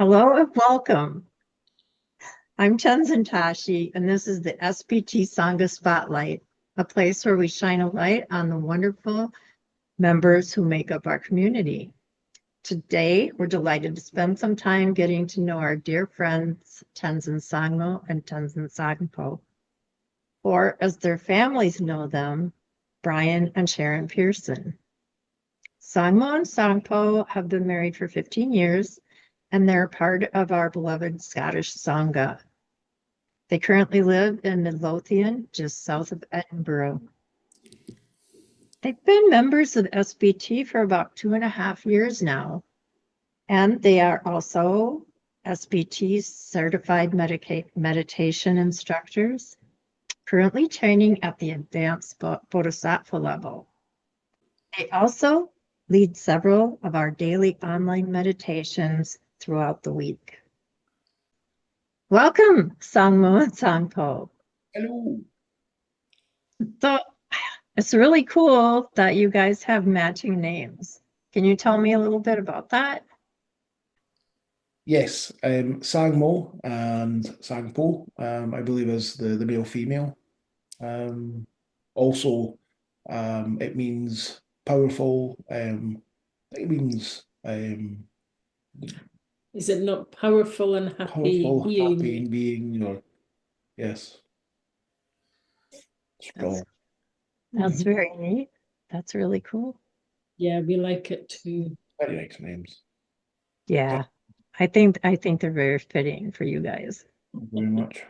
Hello and welcome. I'm Tenzin Tashi, and this is the SBT Sangha Spotlight, a place where we shine a light on the wonderful members who make up our community. Today, we're delighted to spend some time getting to know our dear friends, Tenzin Sangmo and Tenzin Sangpo, or as their families know them, Brian and Sharon Pearson. Sangmo and Sangpo have been married for 15 years, and they're part of our beloved Scottish Sangha. They currently live in Midlothian, just south of Edinburgh. They've been members of SBT for about 2.5 years now, and they are also SBT certified meditation instructors, currently training at the advanced Bodhisattva level. They also lead several of our daily online meditations throughout the week. Welcome, Sangmo and Sangpo. Hello. So it's really cool that you guys have matching names. Can you tell me a little bit about that? Yes, Sangmo and Sangpo, I believe is the male female. Also, it means powerful. It means Is it not powerful and happy powerful, being? happy being, or yes, strong. That's very neat. That's really cool. Yeah, we like it too. Very nice names. Yeah, I think they're very fitting for you guys. Thank you very much.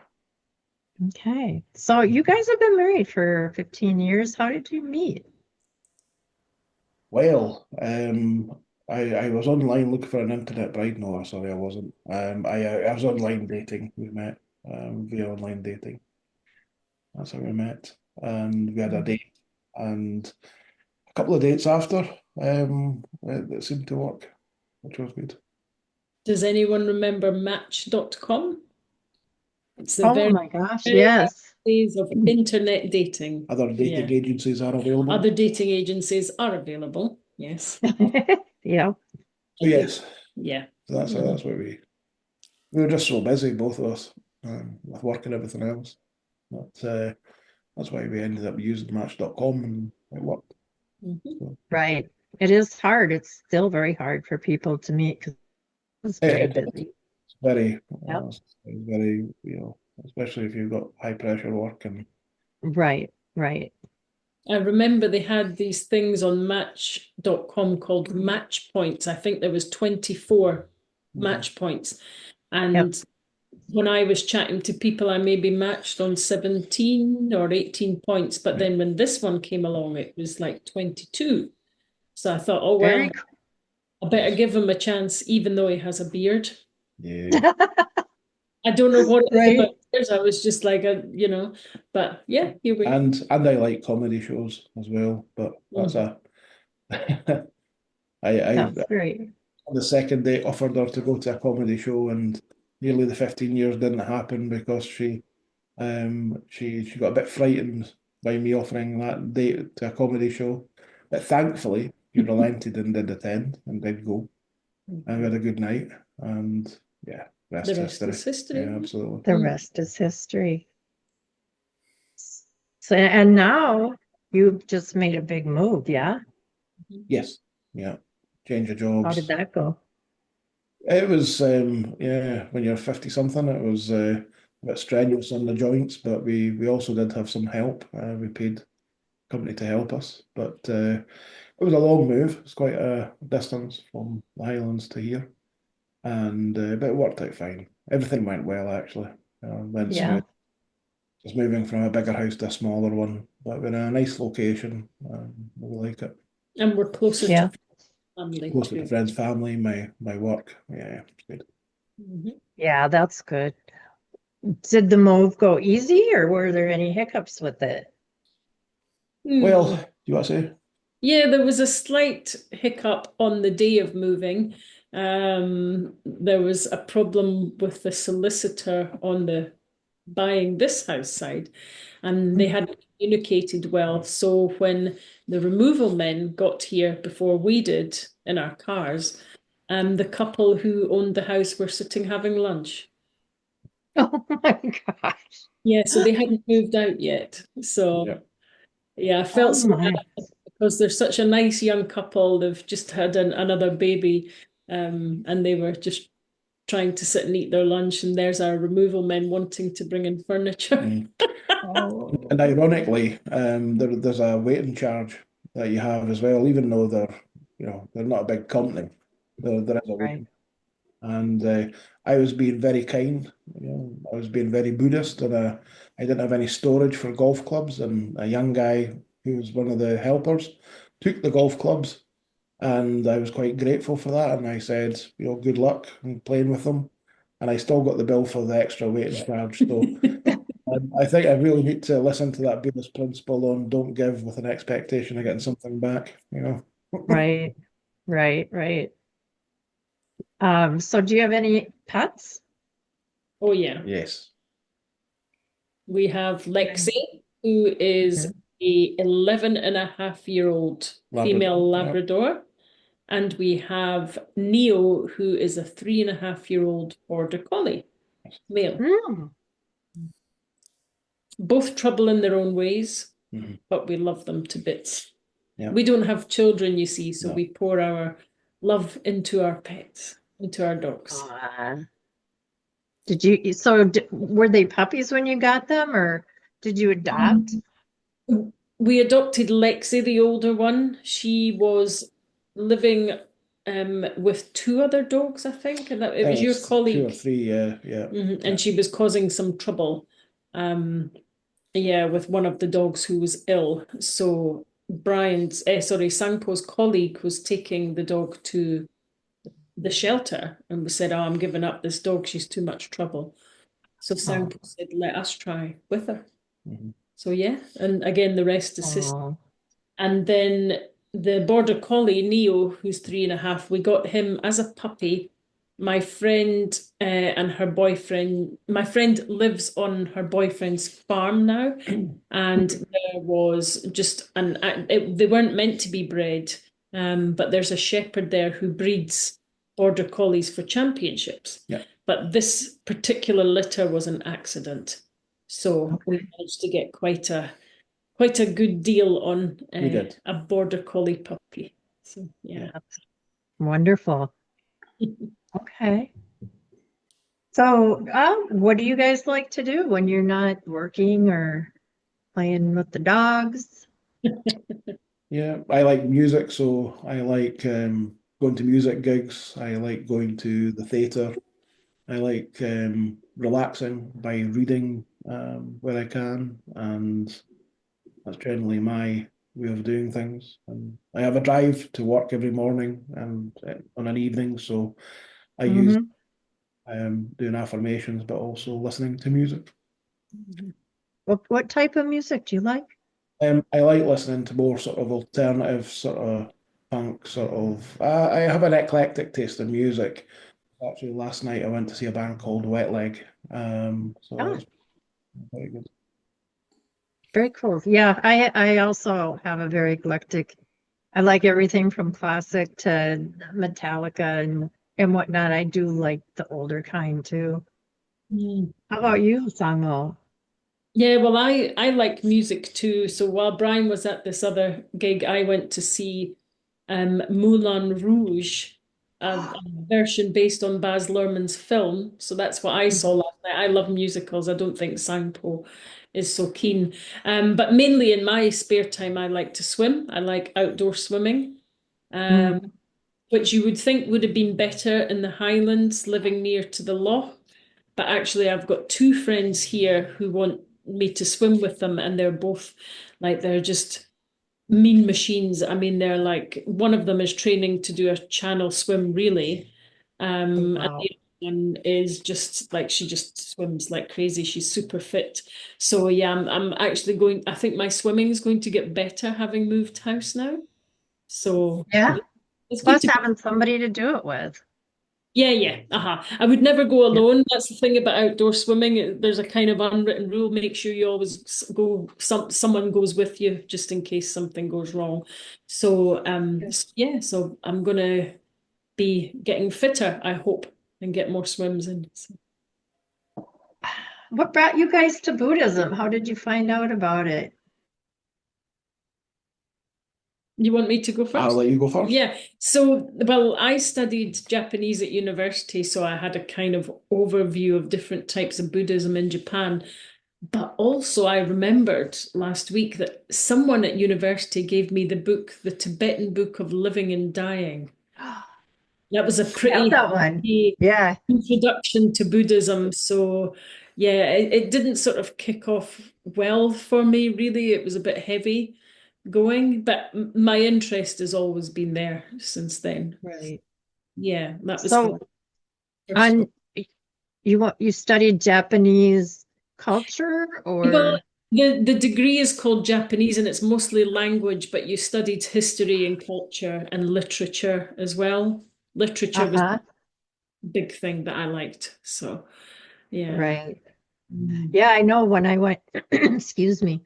Okay, so you guys have been married for 15 years. How did you meet? Well, I was online looking for an internet bride. No, sorry, I wasn't. I was online dating. We met via online dating. That's how we met, and we had a date, and a couple of dates after. It seemed to work, which was good. Does anyone remember Match.com? It's the Oh very my gosh, very yes. days of internet dating. Other dating Yeah. agencies are available. Other dating agencies are available. Yes. Yeah. So yes, Yeah. so that's what we were just so busy, both of us, with work and everything else. But that's why we ended up using Match.com, and it worked. Mhm. So, Right. It is hard. It's still very hard for people to meet because it's very it- busy. it's very, Yep. it's very, especially if you've got high pressure work and Right, right. I remember they had these things on Match.com called match points. I think there was 24 match points. And when I was chatting to people, I maybe matched on 17 or 18 points. But then when this one came along, it was like 22. So I thought, oh, well, Very I better give him a chance, even though he has a beard. yeah. I don't know what it is Right. about beards. I was just like, but yeah, here we go. And I like comedy shows as well, but that's That's great. on the second date offered her to go to a comedy show, and nearly the 15 years didn't happen because she got a bit frightened by me offering that date to a comedy show. But thankfully, he relented and did attend and did go. And we had a good night, and yeah, rest The is rest is history. Yeah, absolutely. The rest is history. So, and now you've just made a big move, yeah? Yes, yeah. Change of How jobs. did that go? It was, yeah, when you're 50 something, it was a bit strenuous on the joints, but we also did have some help. We paid company to help us, but it was a long move. It's quite a distance from the Highlands to here, and but it worked out fine. Everything went well, actually. Went Yeah. smooth. Just moving from a bigger house to a smaller one, but we're in a nice location. We like it. And we're closer Yeah. to family Closer too. to friends, family, my work. Yeah, it's good. Mhm. Yeah, that's good. Did the move go easy or were there any hiccups with it? Well, do you want to say? Yeah, there was a slight hiccup on the day of moving. There was a problem with the solicitor on the buying this house side, and they hadn't communicated well. So when the removal men got here before we did in our cars, the couple who owned the house were sitting having lunch. Oh my gosh. Yeah, so they hadn't moved out yet. So Yeah. yeah, I Oh felt so my. bad because they're such a nice young couple. They've just had another baby, and they were just trying to sit and eat their lunch, and there's our removal men wanting to bring in furniture. Mm. Oh. And ironically, there's a waiting charge that you have as well, even though they're not a big company. There is a Right. waiting. And I was being very kind, I was being very Buddhist, and I didn't have any storage for golf clubs. And a young guy who was one of the helpers took the golf clubs, and I was quite grateful for that. And I said, good luck in playing with them. And I still got the bill for the extra waiting charge. So I think I really need to listen to that Buddhist principle on don't give with an expectation of getting something back. Right. Right. So do you have any pets? Oh yeah. Yes. We have Lexi, who is a 11-and-a-half-year-old female Labrador. And we have Neo, who is a 3-and-a-half-year-old Border Collie, male. Mm. Both trouble in their own ways, Mhm. but we love them to bits. Yeah. We don't have children, you see, so No. we pour our love into our pets, into our dogs. Were they puppies when you got them, or did you adopt? We adopted Lexi, the older one. She was living with 2 other dogs, I think, and it was your colleague. 2 or 3, yeah. And she was causing some trouble, with one of the dogs who was ill. So Sangpo's colleague was taking the dog to the shelter, and we said, "Oh, I'm giving up this dog. She's too much trouble." So Sangpo said, "Let us try with her." Mhm. So yeah, and again, the rest is history. Oh. And then the Border Collie, Neo, who's 3.5, we got him as a puppy. My friend and her boyfriend, my friend lives on her boyfriend's farm now, and there was just they weren't meant to be bred, but there's a shepherd there who breeds Border Collies for championships. Yeah. But this particular litter was an accident. So we managed to get quite a good deal on We did. a Border Collie puppy. So yeah. Wonderful. Okay. So, what do you guys like to do when you're not working or playing with the dogs? Yeah, I like music, so I like going to music gigs. I like going to the theatre. I like relaxing by reading where I can, and that's generally my way of doing things. And I have a drive to work every morning and on an evening, so I use doing affirmations, but also listening to music. What type of music do you like? I like listening to more sort of alternative, sort of punk, sort of. I have an eclectic taste in music. Actually, last night I went to see a band called Wet Leg. So Oh. that's very good. Very cool. Yeah, I also have a very eclectic. I like everything from classic to Metallica and whatnot. I do like the older kind too. How about you, Sangmo? Yeah, well, I like music too. So while Brian was at this other gig, I went to see Moulin Rouge, a version based on Baz Luhrmann's film. So that's what I saw last night. I love musicals. I don't think Sangpo is so keen. But mainly in my spare time, I like to swim. I like outdoor swimming, which you would think would have been better in the Highlands, living near to the loch. But actually, I've got 2 friends here who want me to swim with them, and they're both they're just mean machines. I mean, they're like, one of them is training to do a channel swim relay. And the other one is just like, she just swims like crazy. She's super fit. So yeah, I'm actually I think my swimming is going to get better having moved house now. So Yeah. it's good Plus to having somebody to do it with. Yeah. I would never go alone. That's the thing about outdoor swimming. There's a kind of unwritten rule. Make sure you always go, someone goes with you just in case something goes wrong. So, so I'm gonna be getting fitter, I hope, and get more swims in. So. What brought you guys to Buddhism? How did you find out about it? You want me to go 1st? I'll let you go first. Yeah. So, well, I studied Japanese at university, so I had a kind of overview of different types of Buddhism in Japan. But also, I remembered last week that someone at university gave me the book, The Tibetan Book of Living and Dying. That was a pretty that one. hefty Yeah. introduction to Buddhism. So, yeah, it didn't sort of kick off well for me, really. It was a bit heavy going, but my interest has always been there since then. Right. Yeah, that was So, the first one. you studied Japanese culture, Well, or? the degree is called Japanese and it's mostly language, but you studied history and culture and literature as well. Literature was Uh-huh. a big thing that I liked. So, yeah. Right. Mm. Yeah, I know when I went, excuse me.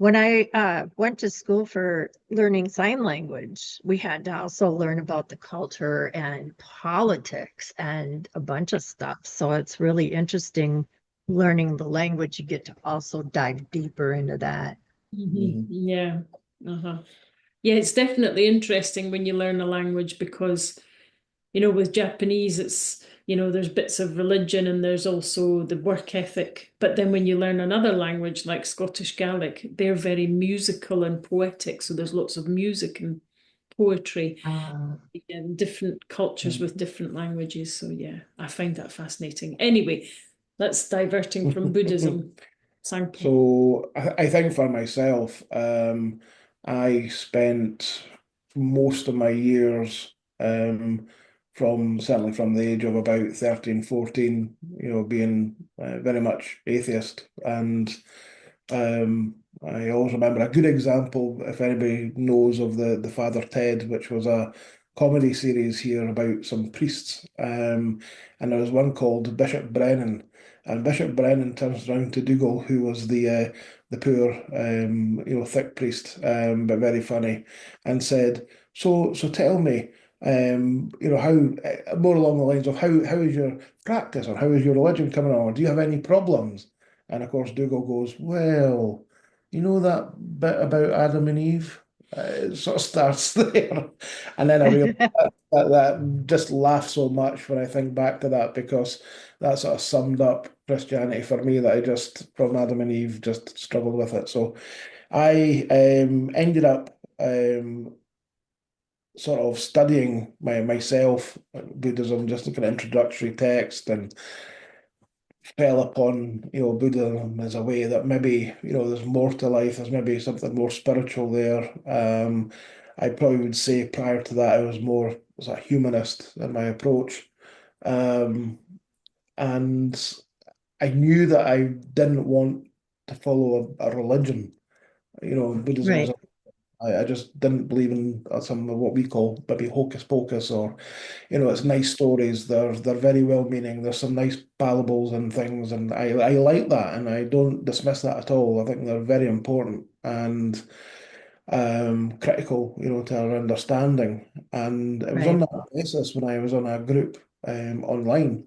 When I went to school for learning sign language, we had to also learn about the culture and politics and a bunch of stuff. So it's really interesting learning the language. You get to also dive deeper into that. Mhm. Yeah. Uh-huh. Yeah, it's definitely interesting when you learn a language because, with Japanese, it's, there's bits of religion and there's also the work ethic. But then when you learn another language like Scottish Gaelic, they're very musical and poetic. So there's lots of music and poetry in different cultures with different languages. So yeah, I find that fascinating. Anyway, that's diverting from Buddhism. Sangpo. So I think for myself, I spent most of my years, certainly from the age of about 13, 14, being very much atheist. And I always remember a good example, if anybody knows of the Father Ted, which was a comedy series here about some priests. And there was one called Bishop Brennan. And Bishop Brennan turns around to Dougal, who was the poor, thick priest, but very funny, and said, "So tell me, how more along the lines of how is your practice or how is your religion coming on? Do you have any problems?" And of course, Dougal goes, "Well, you know that bit about Adam and Eve." It sort of starts there, and then I realized that just laugh so much when I think back to that because that sort of summed up Christianity for me that I just from Adam and Eve just struggled with it. So I ended up sort of studying myself Buddhism, just like an introductory text, and fell upon Buddhism as a way that maybe there's more to life. There's maybe something more spiritual there. I probably would say prior to that I was more as a humanist in my approach, and I knew that I didn't want to follow a religion. Buddhism was Right. I just didn't believe in some of what we call maybe hocus pocus or it's nice stories. They're very well meaning. There's some nice parables and things, and I like that, and I don't dismiss that at all. I think they're very important and critical, to our understanding. And it was on Right. that basis when I was on a group online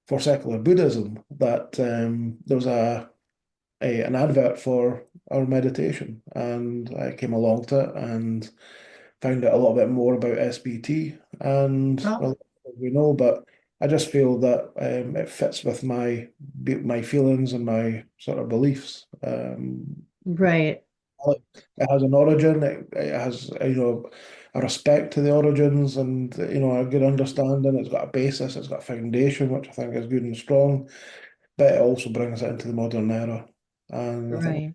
for secular Buddhism that there was an advert for our meditation, and I came along to it and found out a little bit more about SBT, and Oh, well, we know, but I just feel that it fits with my feelings and my sort of beliefs. right. It has an origin. It has a respect to the origins, and a good understanding. It's got a basis. It's got a foundation, which I think is good and strong. But it also brings it into the modern era, and I think Right.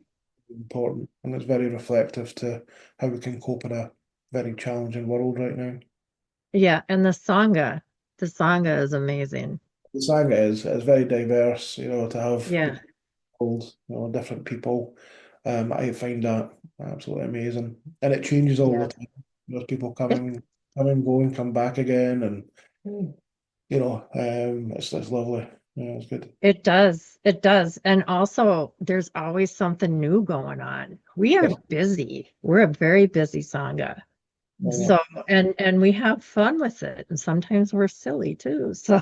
it's important, and it's very reflective to how we can cope in a very challenging world right now. Yeah. And the Sangha is amazing. The Sangha is very diverse, to have Yeah. people, different people. I find that absolutely amazing. And it changes all the Yeah. time. There's people It, going, come back again, and it's lovely. Yeah, it's good. it does. It does. And also, there's always something new going on. We are Yeah. busy. We're a very busy Sangha. So, and we have fun with it, and sometimes we're silly too. So,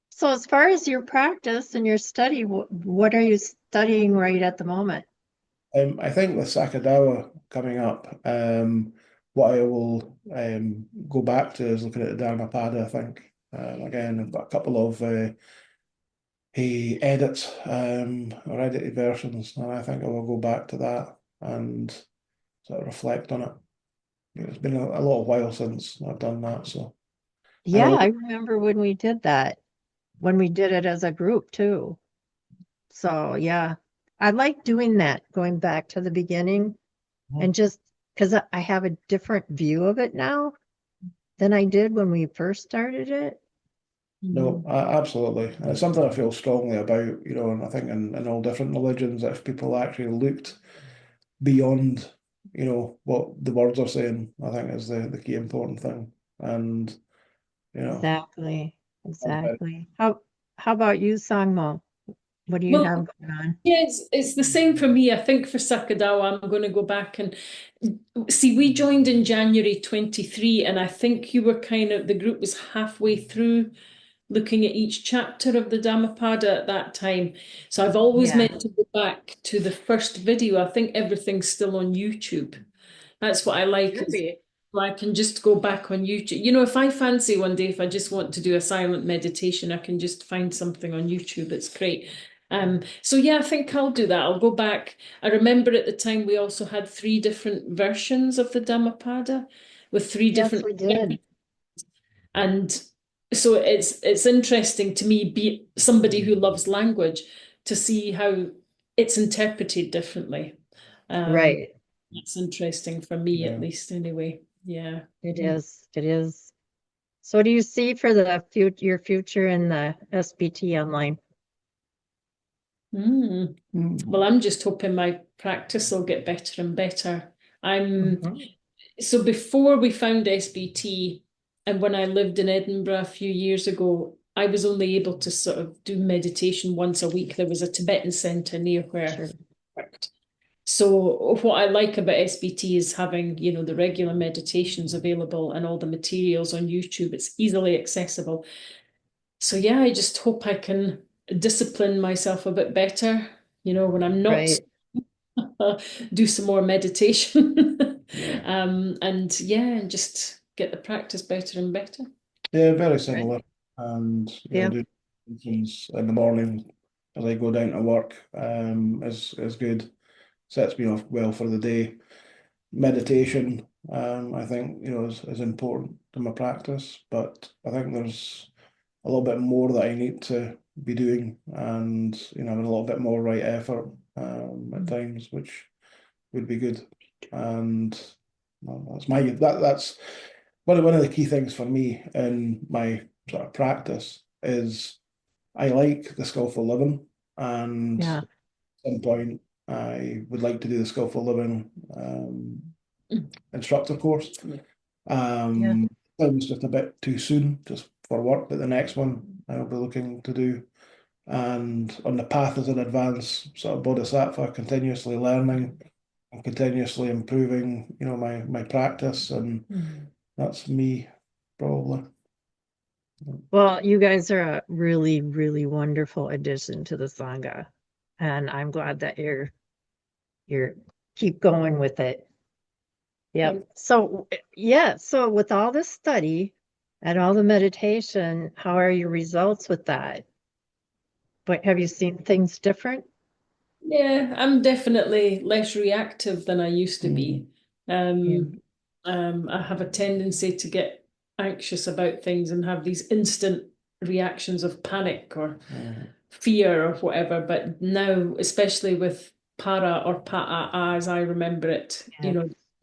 so as far as your practice and your study, what are you studying right at the moment? I think with Sakadawa coming up, what I will go back to is looking at the Dhammapada, I think. Again, I've got a couple of he edits or edited versions, and I think I will go back to that and sort of reflect on it. It's been a little while since I've done that, so I Yeah, will. I remember when we did that, when we did it as a group too. So, yeah, I like doing that, going back to the beginning and just because I have a different view of it now than I did when we first started it. No, absolutely. And it's something I feel strongly about, and I think in all different religions, if people actually looked beyond, what the words are saying, I think is the key important thing. And, Exactly. I'm very- Exactly. How about you, Sangmo? What do you Well, have going on? yeah, it's the same for me. I think for Sakadawa, I'm going to go back and see. We joined in January 23, and I think you were the group was halfway through looking at each chapter of the Dhammapada at that time. So I've always Yeah. meant to go back to the first video. I think everything's still on YouTube. That's what I like. So I can just go back on YouTube. If I fancy one day, if I just want to do a silent meditation, I can just find something on YouTube. It's great. So yeah, I think I'll do that. I'll go back. I remember at the time we also had 3 different versions of the Dhammapada with 3 Yes, different, we did. and so it's interesting to me, be somebody who loves language, to see how it's interpreted differently. Right. It's interesting for me, at Yeah. least, anyway. Yeah. It is. It is. So what do you see for your future in the SBT online? Well, I'm just hoping my practice will get better and better. So before we found SBT, and when I lived in Edinburgh a few years ago, I was only able to sort of do meditation once a week. There was a Tibetan centre near where Sure. I worked. So what I like about SBT is having, the regular meditations available and all the materials on YouTube. It's easily accessible. So yeah, I just hope I can discipline myself a bit better, when I'm not Right. do some more meditation. Yeah. And just get the practice better and better. Yeah, very similar. And Yeah. do things in the morning as I go down to work is good. Sets me off well for the day. Meditation, I think, is important to my practice, but I think there's a little bit more that I need to be doing and, having a little bit more right effort at times, which would be good. And that's one of the key things for me in my sort of practice is I like the skillful living, and Yeah. at some point I would like to do the skillful living instructor course. Yeah. It was just a bit too soon just for work, but the next one I'll be looking to do. And on the path as an advanced sort of bodhisattva, continuously learning and continuously improving, my practice, and that's me probably. Well, you guys are a really, really wonderful addition to the Sangha. And I'm glad that you're keep going with it. Yep. So yeah, so with all this study and all the meditation, how are your results with that? But have you seen things different? Yeah, I'm definitely less reactive than I used to be. I have a tendency to get anxious about things and have these instant reactions of panic or fear or whatever. But now, especially with para or pa'a as I remember it,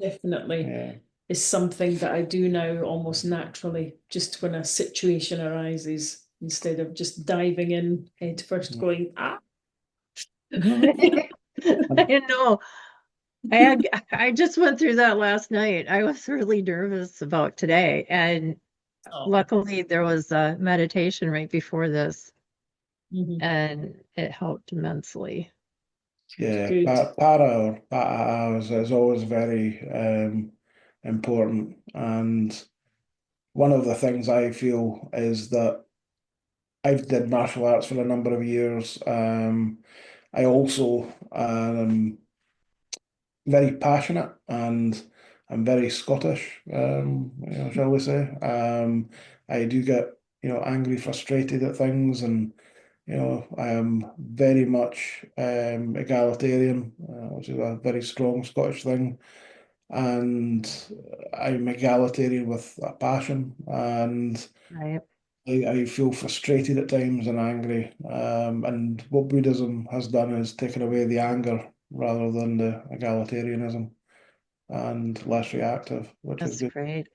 definitely is something that I do now almost naturally, just when a situation arises, instead of just diving in head first going, I know. I just went through that last night. I was really nervous about today, and luckily there was a meditation right before this, and it helped immensely. Yeah, Good. para or pa'a is always very important. And one of the things I feel is that I've did martial arts for a number of years. I also very passionate, and I'm very Scottish, shall we say. I do get, angry, frustrated at things, and, I am very much egalitarian, which is a very strong Scottish thing. And I'm egalitarian with a passion, and Right. I feel frustrated at times and angry. And what Buddhism has done is taken away the anger rather than the egalitarianism, and less reactive, which is That's good. great.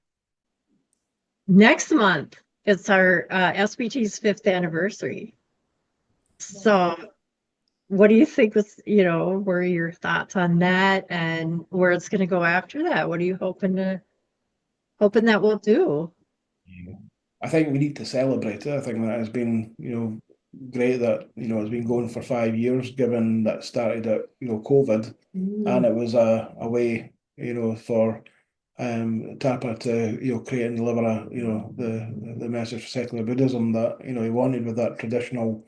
Next month, it's our SBT's 5th anniversary. So what do you think was, what are your thoughts on that and where it's going to go after that? What are you hoping that we'll do? I think we need to celebrate it. I think that has been, great that, it's been going for 5 years, given that it started at, COVID, and it was a way, for Tapa to, create and deliver the message for secular Buddhism that, he wanted, with that traditional,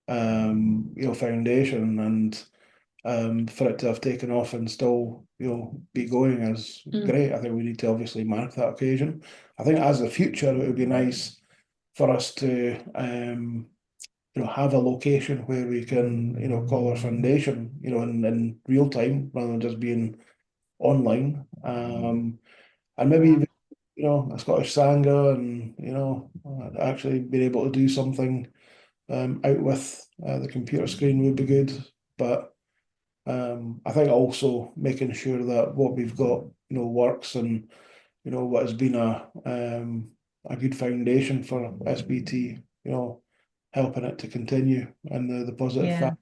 foundation, and for it to have taken off and still, be going is great. I think we need to obviously mark that occasion. I think as the future, it would be nice for us to, have a location where we can, call our foundation, in real time rather than just being online. And maybe even, a Scottish Sangha, and, actually being able to do something out with the computer screen would be good. But I think also making sure that what we've got, works, and, what has been a good foundation for SBT, helping it to continue, and the positive Yeah. fact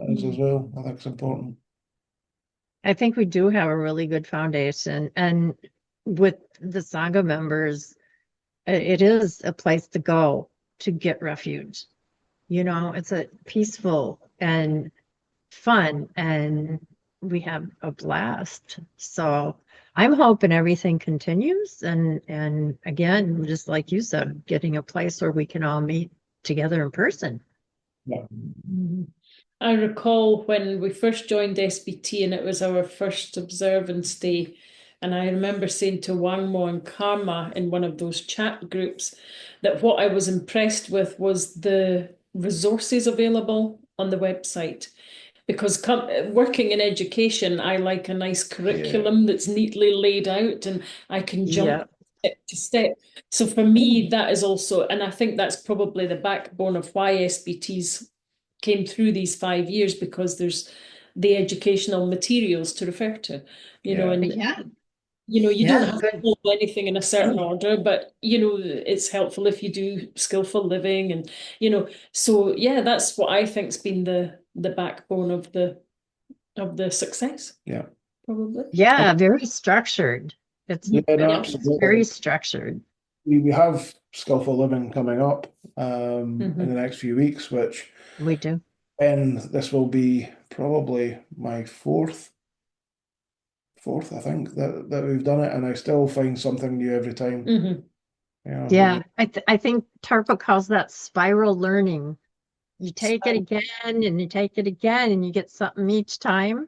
is as well. I think it's important. I think we do have a really good foundation, and with the Sangha members, it is a place to go to get refuge. It's a peaceful and fun, and we have a blast. So I'm hoping everything continues, and again, just like you said, getting a place where we can all meet together in person. Yeah. I recall when we first joined SBT and it was our first observance day. And I remember saying to Wangmo and Karma in one of those chat groups that what I was impressed with was the resources available on the website. Because working in education, I like a nice curriculum that's neatly laid out, and I can jump step to step. So for me, that is also, and I think that's probably the backbone of why SBTs came through these 5 years, because there's the educational materials to refer to, and you don't have to follow anything in a certain order, but it's helpful if you do skillful living, and so yeah, that's what I think's been the backbone of the success. Yeah. Probably. Yeah, very structured. It's Absolutely. very structured. We have skillful living coming up in the next few weeks, which We do. and this will be probably my fourth, I think, that we've done it, and I still find something new every time. Yeah, I think Tarpa calls that spiral learning. You take it again and you take it again, and you get something each time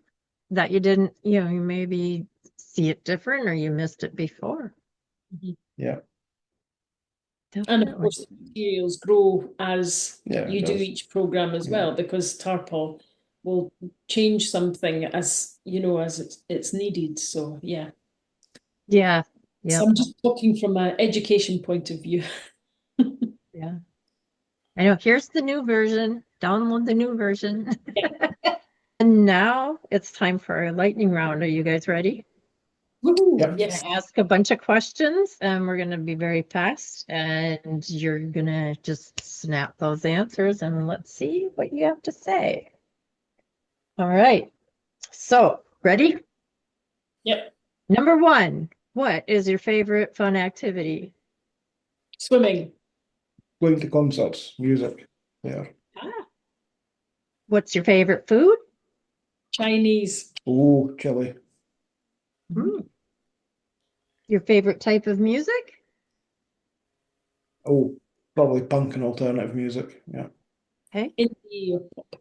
that you didn't, you maybe see it different or you missed it before. Yeah. And of course, the materials grow as you do each program as well, because Tarpa will change something as as it's needed. So yeah. Yeah. So I'm just talking from an education point of view. Yeah. I know. Here's the new version. Download the new version. And now it's time for our lightning round. Are you guys ready? Yep. Yes. Ask a bunch of questions, and we're going to be very fast, and you're going to just snap those answers, and let's see what you have to say. All right. So, ready? Yep. Number 1, what is your favorite fun activity? Swimming. Going to concerts, music. Yeah. What's your favorite food? Chinese. Oh, chili. Your favorite type of music? Oh, probably punk and alternative music. Yeah. Okay. Indie or pop.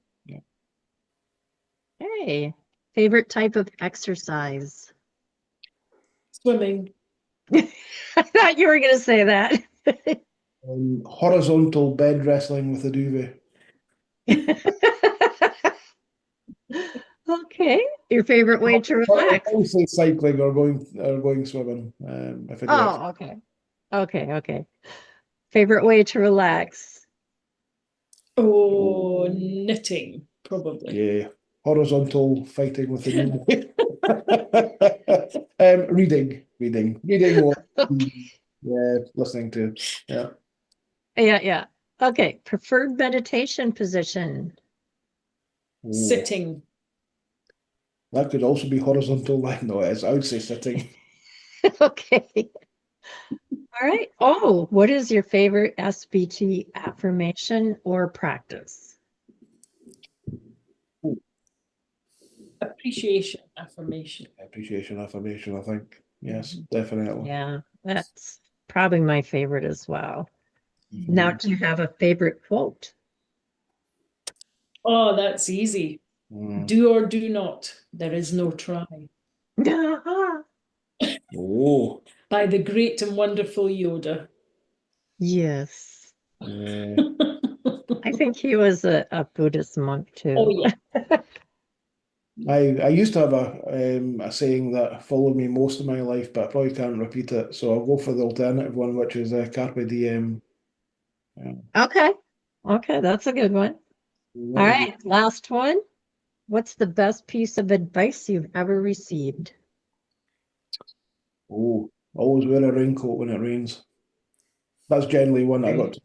Hey, favorite type of exercise? Swimming. I thought you were going to say that. Horizontal bed wrestling with a duvet. Okay. Your favorite way to relax? I would say cycling or going swimming. If I do it. Oh, okay. Okay. Favorite way to relax? Oh, knitting, probably. Yeah, horizontal fighting with the duvet. Reading. What? Yeah, listening to. Yeah. Yeah. Okay. Preferred meditation position? Oh, Sitting. that could also be horizontal. No, it is. I would say sitting. Okay. All right. Oh, what is your favorite SBT affirmation or practice? Appreciation, affirmation. Appreciation, affirmation, I think. Yes, definitely. Yeah, that's probably my favorite as well. Now, do you have a favorite quote? Oh, that's easy. Mm. Do or do not. There is no try. Oh, By the great and wonderful Yoda. Yes. yeah. I think he was a Buddhist monk Oh, too. yeah. I used to have a saying that followed me most of my life, but I probably can't repeat it. So I'll go for the alternative one, which is carpe diem. Yeah. Okay, that's a good one. All right, last one. What's the best piece of advice you've ever received? Oh, always wear a raincoat when it rains. That's generally one I got.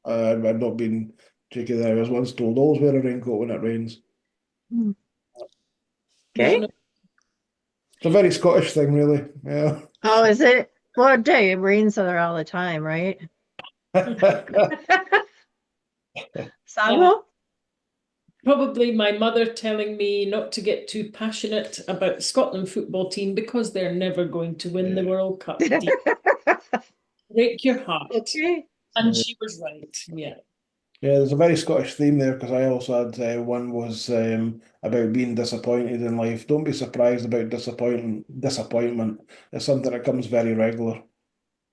I've not been cheeky there. I was once told, always wear a raincoat when it rains. Yeah, Okay. no, It's a very Scottish thing, really. Yeah. Oh, is it? Well, day it rains there all the time, right? Sangmo? probably my mother telling me not to get too passionate about the Scotland football team because they're never going to win the World Cup. Deep. Break your heart. Okay. And she was right. Yeah. Yeah, there's a very Scottish theme there because I also had one was about being disappointed in life. Don't be surprised about disappointment. It's something that comes very regular.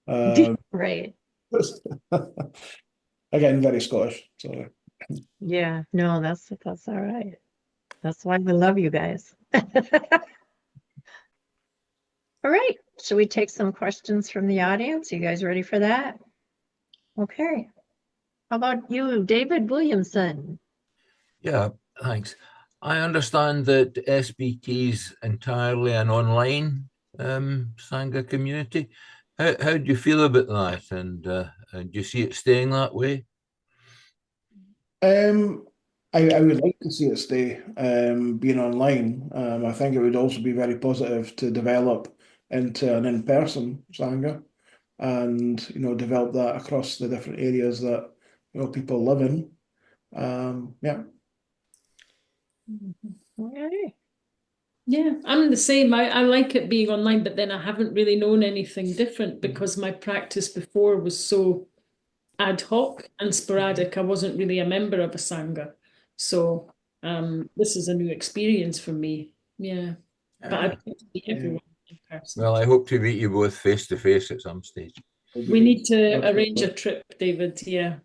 Right. Again, very Scottish. Sorry. Yeah. No, that's all right. That's why we love you guys. All right. Should we take some questions from the audience? You guys ready for that? Okay. How about you, David Williamson? Yeah, thanks. I understand that SBT is entirely an online Sangha community. How do you feel about that? And do you see it staying that way? I would like to see it stay being online. I think it would also be very positive to develop into an in-person Sangha and develop that across the different areas that people live in. Yeah. Okay. Yeah, I'm the same. I like it being online, but then I haven't really known anything different because my practice before was so ad hoc and sporadic. I wasn't really a member of a Sangha. So this is a new experience for me. Yeah. But I'd like to meet everyone in person. Well, I hope to meet you both face to face at some stage. We need to arrange a trip, David. Yeah.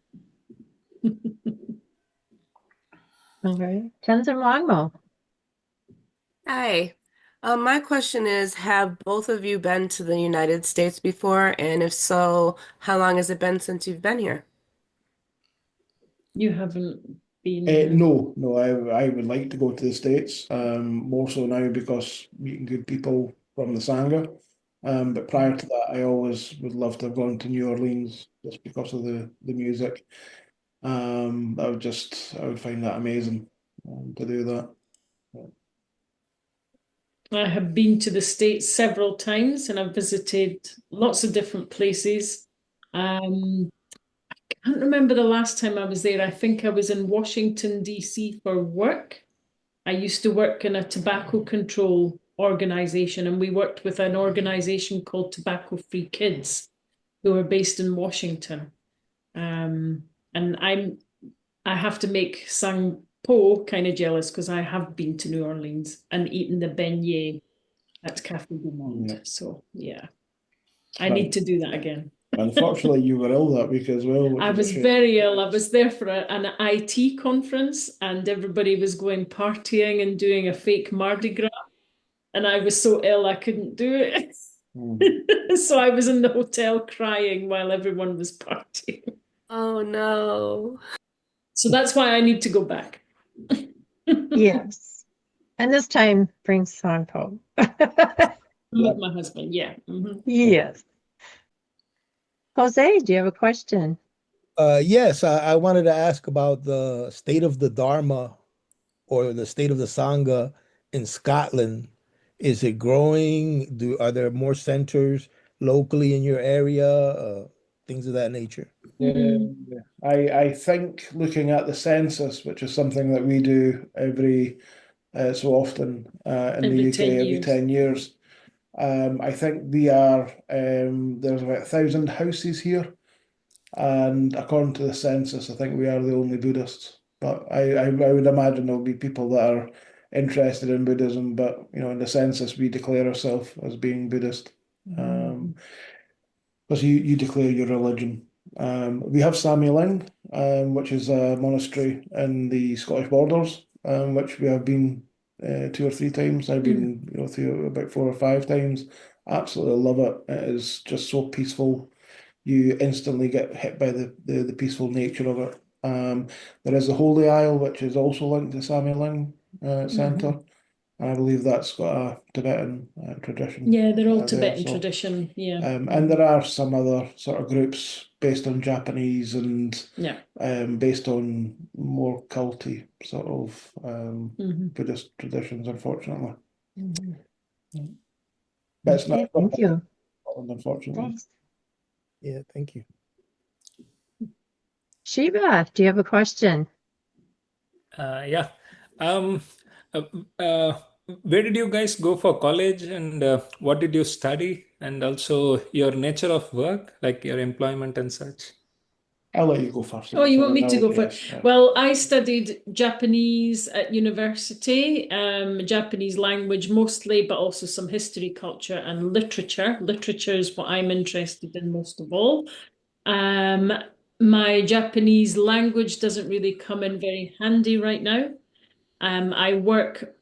Okay. Tenzin Wangmo. Hi. My question is, have both of you been to the United States before? And if so, how long has it been since you've been here? You haven't been. No, I would like to go to the States, more so now because meeting good people from the Sangha. But prior to that, I always would love to have gone to New Orleans just because of the music. I would find that amazing to do that. I have been to the States several times and I've visited lots of different places. I can't remember the last time I was there. I think I was in Washington, D.C. for work. I used to work in a tobacco control organization, and we worked with an organization called Tobacco Free Kids, who are based in Washington. And I have to make Sangpo kind of jealous because I have been to New Orleans and eaten the beignet at Cafe du Monde. Yeah. So yeah, I need to do that again. Unfortunately, you were ill that week as well. I was very ill. I was there for an IT conference, and everybody was going partying and doing a fake Mardi Gras. And I was so ill I couldn't do it. So I was in the hotel crying while everyone was partying. Oh no. So that's why I need to go back. Yes. And this time bring Sangpo. With my husband, yeah. Mhm. Yes. Jose, do you have a question? Yes, I wanted to ask about the state of the Dharma or the state of the Sangha in Scotland. Is it growing? Are there more centers locally in your area? Things of that nature. I think looking at the census, which is something that we do every so often in Every the UK 10 every years. 10 years, I think we are there's about 1,000 houses here, and according to the census, I think we are the only Buddhists. But I would imagine there'll be people that are interested in Buddhism, but you know, in the census we declare ourselves as being Buddhist. Because you declare your religion. We have Samueling, which is a monastery in the Scottish borders, which we have been 2 or 3 times. I've been through about 4 or 5 times. Absolutely love it. It is just so peaceful. You instantly get hit by the peaceful nature of it. There is the Holy Isle, which is also linked to Samueling Centre. I believe that's got a Tibetan tradition. Yeah, they're all there, Tibetan so- tradition. Yeah. and there are some other sort of groups based on Japanese and Yeah. based on more culty sort of Mhm. Buddhist traditions, unfortunately. Mhm. But it's not Okay, thank you. Scotland, unfortunately. Thanks. Yeah, thank you. Shiva, do you have a question? Yeah. Um, uh, uh, where did you guys go for college, and what did you study, and also your nature of work, like your employment and such? I'll let you go first. Oh, you want me to I'll go for guess, it? Well, I studied Japanese at university, Japanese language mostly, but also some history, culture, and literature. Literature is what I'm interested in most of all. My Japanese language doesn't really come in very handy right now. I work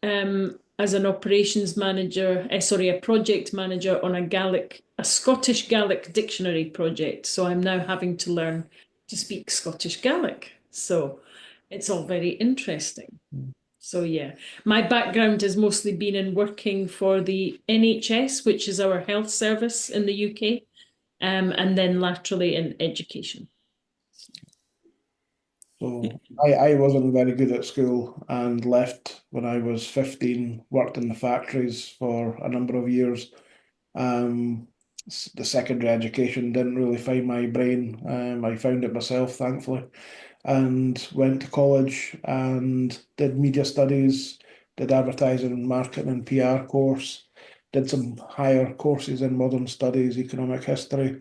as an operations manager, a project manager on a Scottish Gaelic dictionary project. So I'm now having to learn to speak Scottish Gaelic. So it's all very interesting. So yeah, my background has mostly been in working for the NHS, which is our health service in the UK, and then laterally in education. So I wasn't very good at school and left when I was 15, worked in the factories for a number of years. The secondary education didn't really find my brain. I found it myself, thankfully, and went to college and did media studies, did advertising and marketing and PR course, did some higher courses in modern studies, economic history,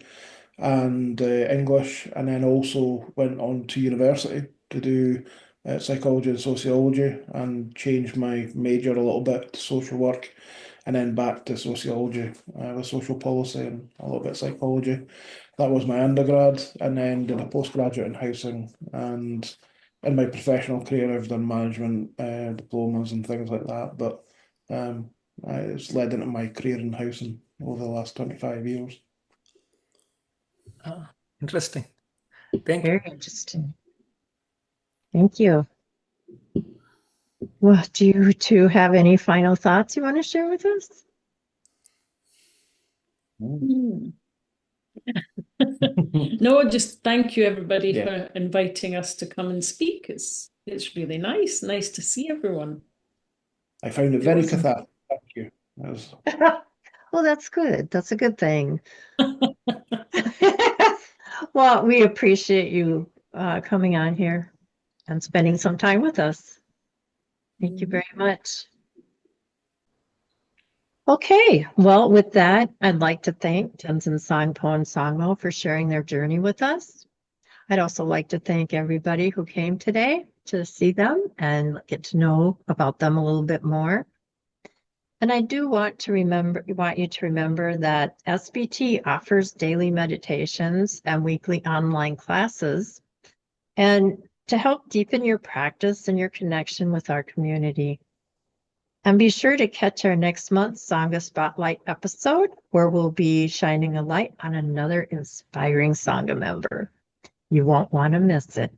and English, and then also went on to university to do psychology and sociology and changed my major a little bit to social work, and then back to sociology with social policy and a little bit of psychology. That was my undergrad, and then did a postgraduate in housing. And in my professional career, I've done management diplomas and things like that. But it's led into my career in housing over the last 25 years. Interesting. Thank you. Very interesting. Thank you. Well, do you two have any final thoughts you want to share with us? No, just thank you everybody Yeah. for inviting us to come and speak. It's really nice to see everyone. I found it very Awesome. cathartic. Thank you. That was- Well, that's good. That's a good thing. Well, we appreciate you coming on here and spending some time with us. Thank you very much. Okay, well, with that, I'd like to thank Tenzin, Sangpo, and Sangmo for sharing their journey with us. I'd also like to thank everybody who came today to see them and get to know about them a little bit more. And I do want you to remember that SBT offers daily meditations and weekly online classes, and to help deepen your practice and your connection with our community. And be sure to catch our next month's Sangha Spotlight episode, where we'll be shining a light on another inspiring Sangha member. You won't want to miss it.